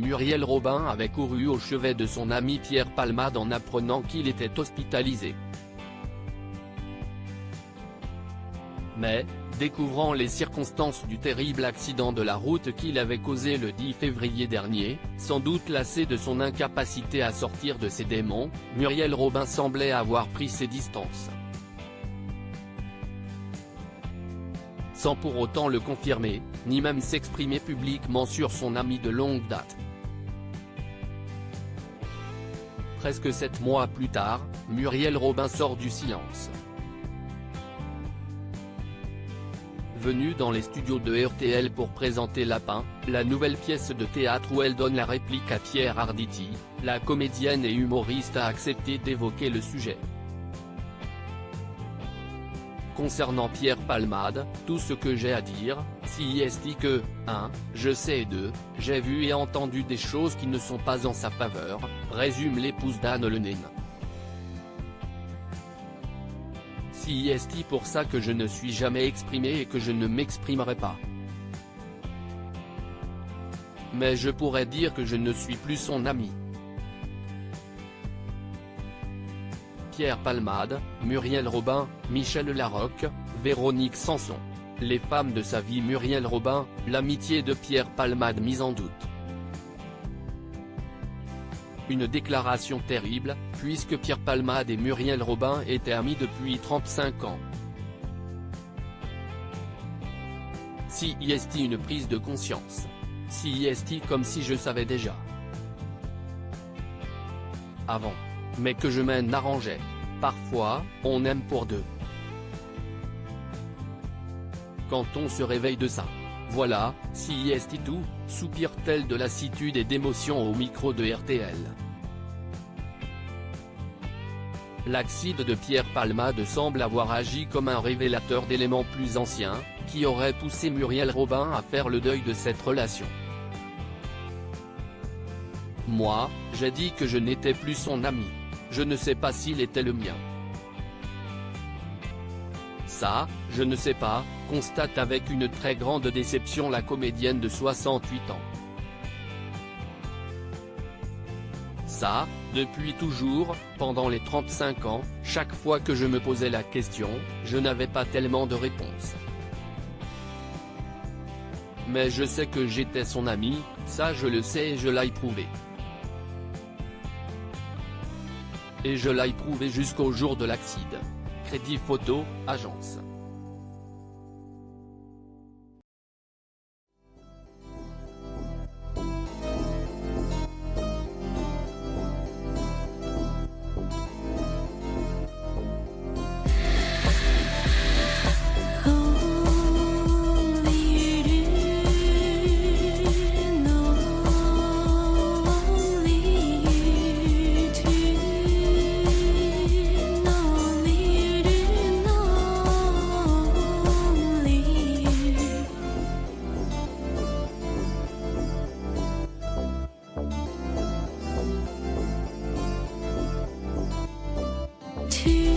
Muriel Robin avait couru au chevet de son ami Pierre Palmade en apprenant qu'il était hospitalisé. Mais, découvrant les circonstances du terrible accident de la route qu'il avait causé le 10 février dernier, sans doute lassée de son incapacité à sortir de ses démons, Muriel Robin semblait avoir pris ses distances. Sans pour autant le confirmer, ni même s'exprimer publiquement sur son ami de longue date. Presque 7 mois plus tard, Muriel Robin sort du silence. Venue dans les studios de RTL pour présenter Lapin, la nouvelle pièce de théâtre où elle donne la réplique à Pierre Arditi, la comédienne et humoriste a accepté d'évoquer le sujet. Concernant Pierre Palmade, tout ce que j'ai à dire, si est que, 1, je sais et 2, j'ai vu et entendu des choses qui ne sont pas en sa faveur, résume l'épouse d'Anne Lenine. Si est pour ça que je ne suis jamais exprimé et que je ne m'exprimerai pas. Mais je pourrais dire que je ne suis plus son ami. Pierre Palmade, Muriel Robin, Michel Larocque, Véronique Sanson. Les femmes de sa vie. Muriel Robin, l'amitié de Pierre Palmade mise en doute. Une déclaration terrible, puisque Pierre Palmade et Muriel Robin étaient amis depuis 35 ans. Si est une prise de conscience. Si est comme si je savais déjà. Avant. Mais que je m'en arrangeais. Parfois, on aime pour deux. Quand on se réveille de ça. Voilà, si est tout, soupire-t-elle de lassitude et d'émotion au micro de RTL. L'accident de Pierre Palmade semble avoir agi comme un révélateur d'éléments plus anciens, qui auraient poussé Muriel Robin à faire le deuil de cette relation. Moi, j'ai dit que je n'étais plus son ami. Je ne sais pas s'il était le mien. Ça, je ne sais pas, constate avec une très grande déception la comédienne de 68 ans. Ça, depuis toujours, pendant les 35 ans, chaque fois que je me posais la question, je n'avais pas tellement de réponse. Mais je sais que j'étais son ami, ça je le sais et je l'ai prouvé. Et je l'ai prouvé jusqu'au jour de l'accident. Crédit photo, agence. To